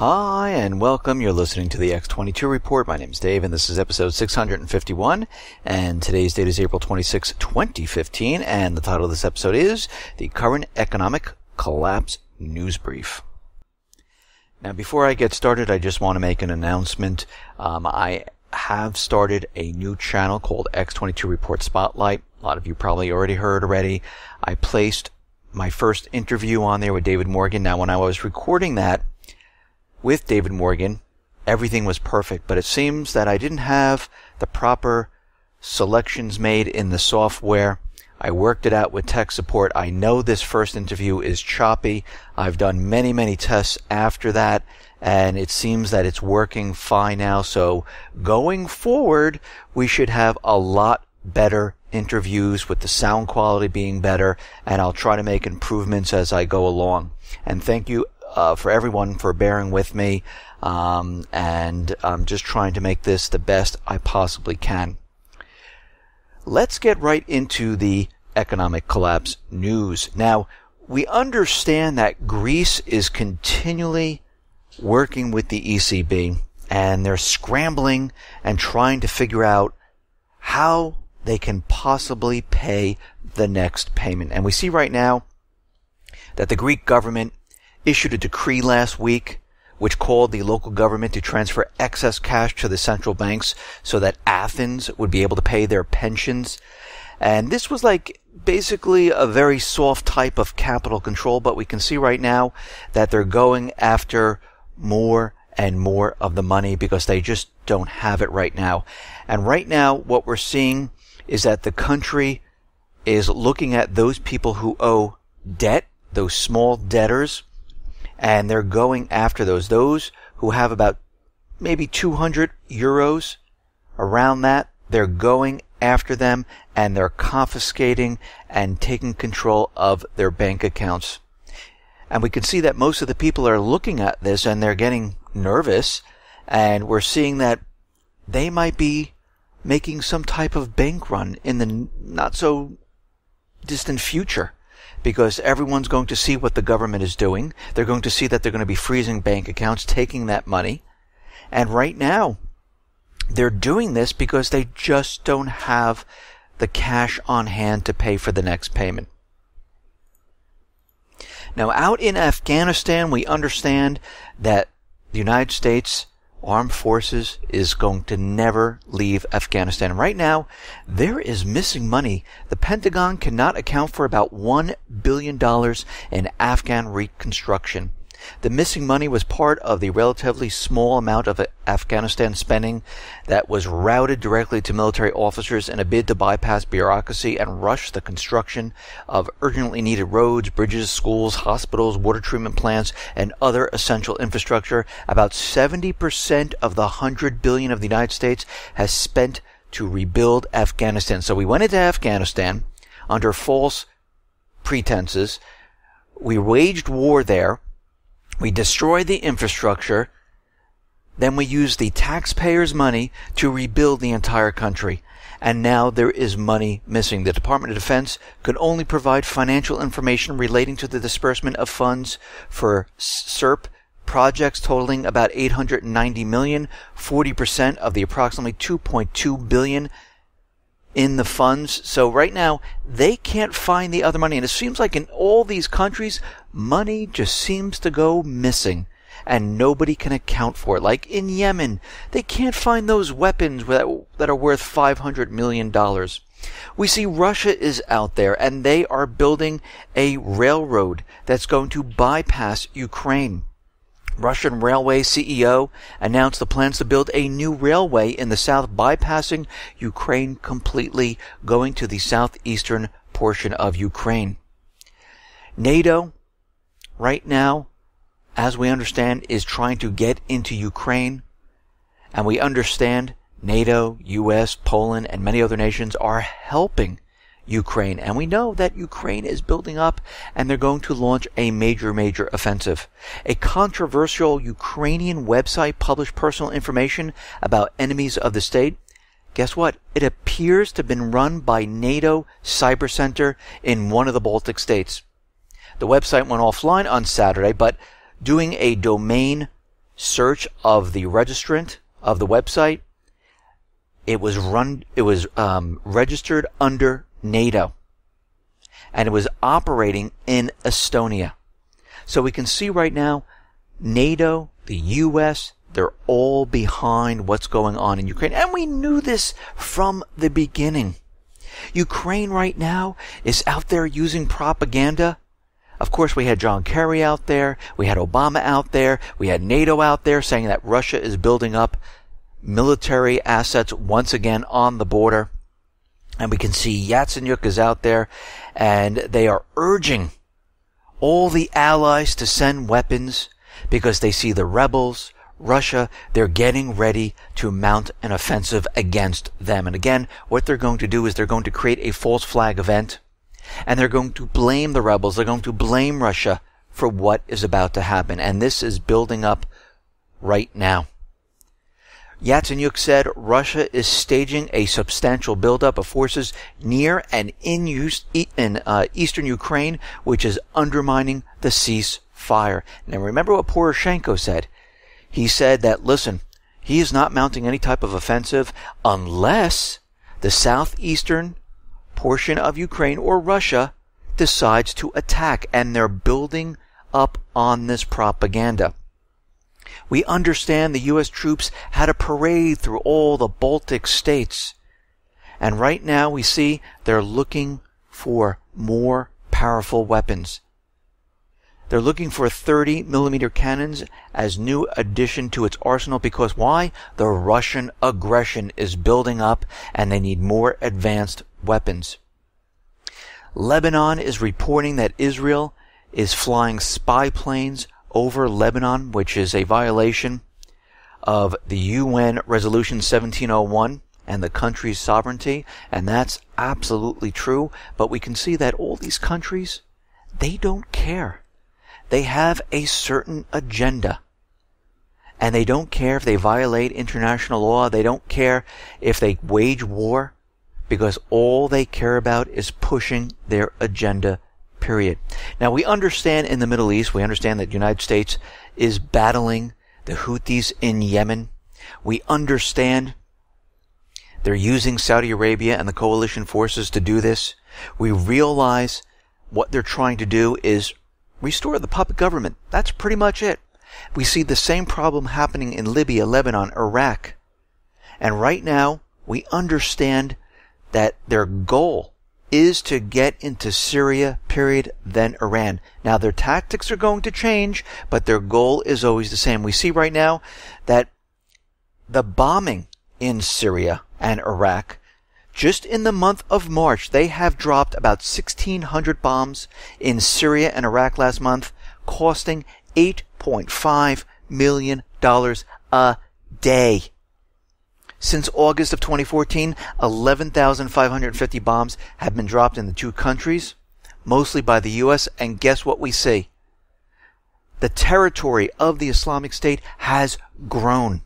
Hi, and welcome. You're listening to the X22 Report. My name's Dave, and this is episode 651, and today's date is April 26, 2015, and the title of this episode is The Current Economic Collapse News Brief. Now, before I get started, I just want to make an announcement. I have started a new channel called X22 Report Spotlight. A lot of you probably already heard already. I placed my first interview on there with David Morgan. Now, when I was recording that with David Morgan, everything was perfect, but it seems that I didn't have the proper selections made in the software. I worked it out with tech support. I know this first interview is choppy. I've done many tests after that, and it seems that it's working fine now. So going forward, we should have a lot better interviews with the sound quality being better, and I'll try to make improvements as I go along. And thank you for everyone for bearing with me, and I'm just trying to make this the best I possibly can. Let's get right into the economic collapse news. Now, we understand that Greece is continually working with the ECB, and they're scrambling and trying to figure out how they can possibly pay the next payment. And we see right now that the Greek government issued a decree last week which called the local government to transfer excess cash to the central banks so that Athens would be able to pay their pensions. And this was like basically a very soft type of capital control, but we can see right now that they're going after more and more of the money because they just don't have it right now. And right now what we're seeing is that the country is looking at those people who owe debt, those small debtors, and they're going after those who have about maybe 200 euros, around that. They're going after them, and they're confiscating and taking control of their bank accounts. And we can see that most of the people are looking at this and they're getting nervous, and we're seeing that they might be making some type of bank run in the not so distant future, because everyone's going to see what the government is doing. They're going to see that they're going to be freezing bank accounts, taking that money. And right now, they're doing this because they just don't have the cash on hand to pay for the next payment. Now, out in Afghanistan, we understand that the United States Armed Forces is going to never leave Afghanistan. Right now, there is missing money. The Pentagon cannot account for about $1 billion in Afghan reconstruction. The missing money was part of the relatively small amount of Afghanistan spending that was routed directly to military officers in a bid to bypass bureaucracy and rush the construction of urgently needed roads, bridges, schools, hospitals, water treatment plants, and other essential infrastructure. About 70% of the $100 billion of the United States has spent to rebuild Afghanistan. So we went into Afghanistan under false pretenses. We waged war there. We destroyed the infrastructure, then we used the taxpayers' money to rebuild the entire country. And now there is money missing. The Department of Defense could only provide financial information relating to the disbursement of funds for SERP projects totaling about $890 million, 40% of the approximately $2.2 billion in the funds. So right now, they can't find the other money. And it seems like in all these countries, money just seems to go missing, and nobody can account for it. Like in Yemen, they can't find those weapons that are worth $500 million. We see Russia is out there, and they are building a railroad that's going to bypass Ukraine. Russian railway CEO announced the plans to build a new railway in the south, bypassing Ukraine completely, going to the southeastern portion of Ukraine. NATO, right now, as we understand, is trying to get into Ukraine, and we understand NATO, US, Poland, and many other nations are helping Ukraine. And we know that Ukraine is building up, and they're going to launch a major offensive. A controversial Ukrainian website published personal information about enemies of the state. Guess what? It appears to have been run by NATO Cyber Center in one of the Baltic states. The website went offline on Saturday, but doing a domain search of the registrant of the website, it was registered under NATO, and it was operating in Estonia. So we can see right now, NATO, the U.S., they're all behind what's going on in Ukraine. And we knew this from the beginning. Ukraine right now is out there using propaganda. Of course, we had John Kerry out there. We had Obama out there. We had NATO out there saying that Russia is building up military assets once again on the border. And we can see Yatsenyuk is out there, and they are urging all the allies to send weapons because they see the rebels, Russia, they're getting ready to mount an offensive against them. And again, what they're going to do is they're going to create a false flag event, and they're going to blame the rebels. They're going to blame Russia for what is about to happen. And this is building up right now. Yatsenyuk said Russia is staging a substantial buildup of forces near and in eastern Ukraine, which is undermining the ceasefire. Now remember what Poroshenko said. He said that, listen, he is not mounting any type of offensive unless the southeastern portion of Ukraine or Russia decides to attack, and they're building up on this propaganda. We understand the U.S. troops had a parade through all the Baltic states. And right now we see they're looking for more powerful weapons. They're looking for 30mm cannons as new addition to its arsenal because why? The Russian aggression is building up and they need more advanced weapons. Lebanon is reporting that Israel is flying spy planes over Lebanon, which is a violation of the UN Resolution 1701 and the country's sovereignty, and that's absolutely true. But we can see that all these countries, they don't care. They have a certain agenda, and they don't care if they violate international law. They don't care if they wage war, because all they care about is pushing their agenda, period. Now, we understand in the Middle East, we understand that the United States is battling the Houthis in Yemen. We understand they're using Saudi Arabia and the coalition forces to do this. We realize what they're trying to do is restore the puppet government. That's pretty much it. We see the same problem happening in Libya, Lebanon, Iraq. And right now, we understand that their goal is to get into Syria, period, then Iran. Now, their tactics are going to change, but their goal is always the same. We see right now that the bombing in Syria and Iraq, just in the month of March, they have dropped about 1,600 bombs in Syria and Iraq last month, costing $8.5 million a day. Since August of 2014, 11,550 bombs have been dropped in the two countries, mostly by the U.S., and guess what we see? The territory of the Islamic State has grown.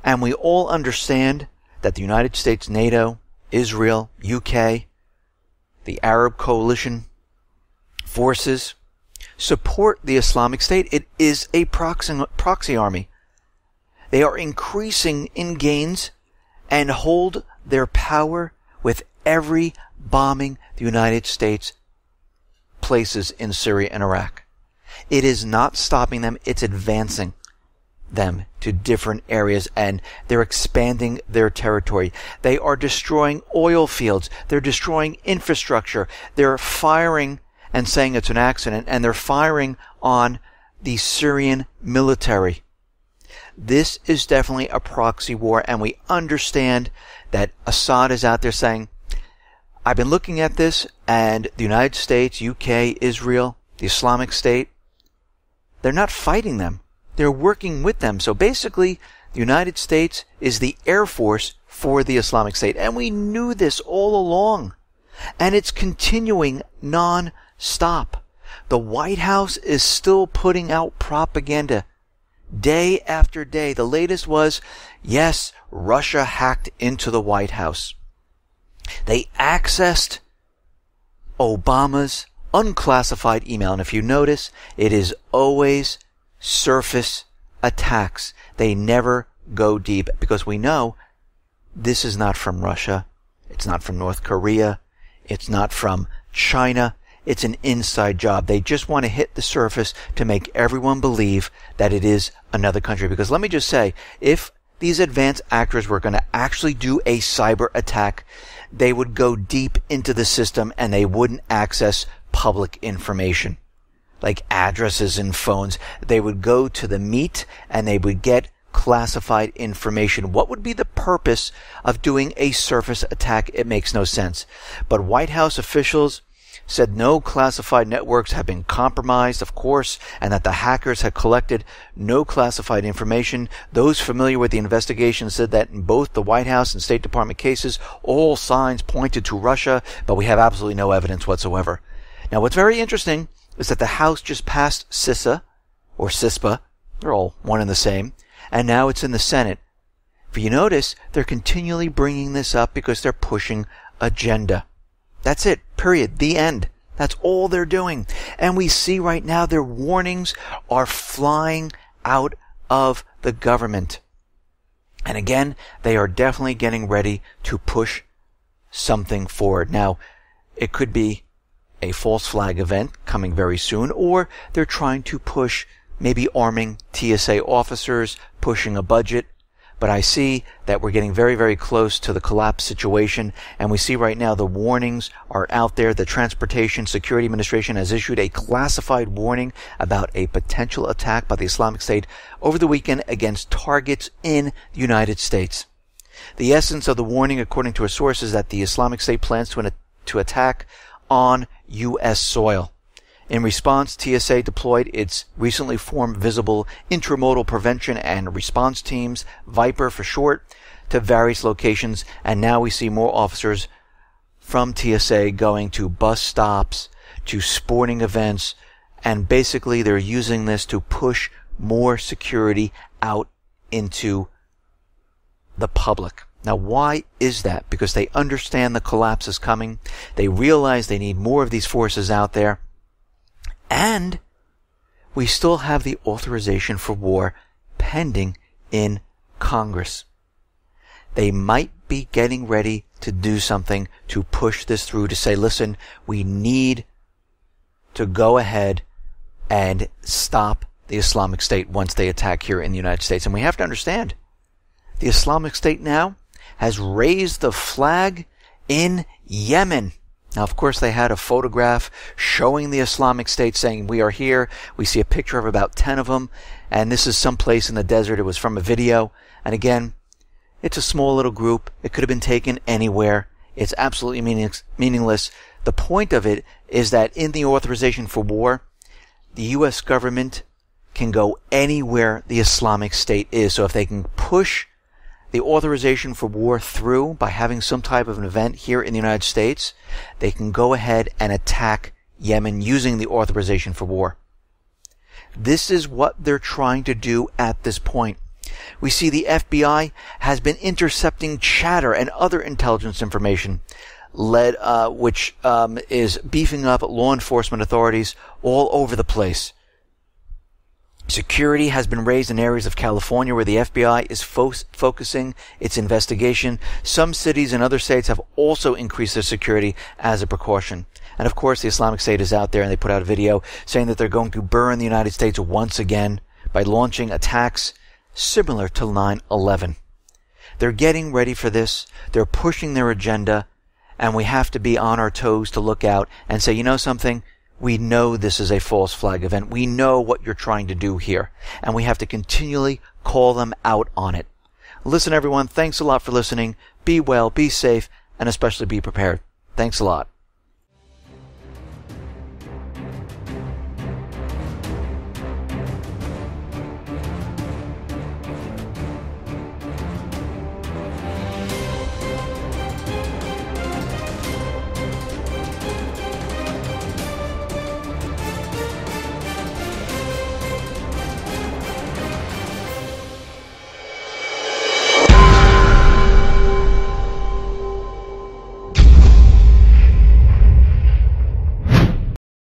And we all understand that the United States, NATO, Israel, UK, the Arab coalition forces support the Islamic State. It is a proxy army. They are increasing in gains and hold their power with every bombing the United States places in Syria and Iraq. It is not stopping them, it's advancing them to different areas, and they're expanding their territory. They are destroying oil fields, they're destroying infrastructure, they're firing and saying it's an accident, and they're firing on the Syrian military. This is definitely a proxy war, and we understand that Assad is out there saying, I've been looking at this, and the United States, UK, Israel, the Islamic State, they're not fighting them. They're working with them. So basically, the United States is the Air Force for the Islamic State. And we knew this all along. And it's continuing non-stop. The White House is still putting out propaganda day after day. The latest was, yes, Russia hacked into the White House. They accessed Obama's unclassified email. And if you notice, it is always Surface attacks. They never go deep because we know this is not from Russia. It's not from North Korea. It's not from China. It's an inside job. They just want to hit the surface to make everyone believe that it is another country. Because let me just say, if these advanced actors were going to actually do a cyber attack, they would go deep into the system and they wouldn't access public information like addresses and phones. They would go to the meat and they would get classified information. What would be the purpose of doing a surface attack? It makes no sense. But White House officials said no classified networks have been compromised, of course, and that the hackers had collected no classified information. Those familiar with the investigation said that in both the White House and State Department cases, all signs pointed to Russia, but we have absolutely no evidence whatsoever. Now, what's very interesting is that the House just passed CISA, or CISPA, they're all one and the same, and now it's in the Senate. If you notice, they're continually bringing this up because they're pushing agenda. That's it, period, the end. That's all they're doing. And we see right now their warnings are flying out of the government. And again, they are definitely getting ready to push something forward. Now, it could be a false flag event coming very soon, or they're trying to push maybe arming TSA officers, pushing a budget. But I see that we're getting very, very close to the collapse situation, and we see right now the warnings are out there. The Transportation Security Administration has issued a classified warning about a potential attack by the Islamic State over the weekend against targets in the United States. The essence of the warning, according to a source, is that the Islamic State plans to attack on U.S. soil. In response, TSA deployed its recently formed Visible Intramodal Prevention and Response Teams, VIPER for short, to various locations, and now we see more officers from TSA going to bus stops, to sporting events, and basically they're using this to push more security out into the public. Now, why is that? Because they understand the collapse is coming. They realize they need more of these forces out there. And we still have the authorization for war pending in Congress. They might be getting ready to do something to push this through, to say, listen, we need to go ahead and stop the Islamic State once they attack here in the United States. And we have to understand, the Islamic State now has raised the flag in Yemen. Now, of course, they had a photograph showing the Islamic State saying, we are here. We see a picture of about 10 of them. And this is someplace in the desert. It was from a video. And again, it's a small little group. It could have been taken anywhere. It's absolutely meaningless. The point of it is that in the authorization for war, the U.S. government can go anywhere the Islamic State is. So if they can push the authorization for war through by having some type of an event here in the United States, they can go ahead and attack Yemen using the authorization for war. This is what they're trying to do at this point. We see the FBI has been intercepting chatter and other intelligence information, which is beefing up law enforcement authorities all over the place. Security has been raised in areas of California where the FBI is focusing its investigation. Some cities and other states have also increased their security as a precaution. And of course, the Islamic State is out there, and they put out a video saying that they're going to burn the United States once again by launching attacks similar to 9/11. They're getting ready for this. They're pushing their agenda, and we have to be on our toes to look out and say, you know something? We know this is a false flag event. We know what you're trying to do here, and we have to continually call them out on it. Listen, everyone, thanks a lot for listening. Be well, be safe, and especially be prepared. Thanks a lot.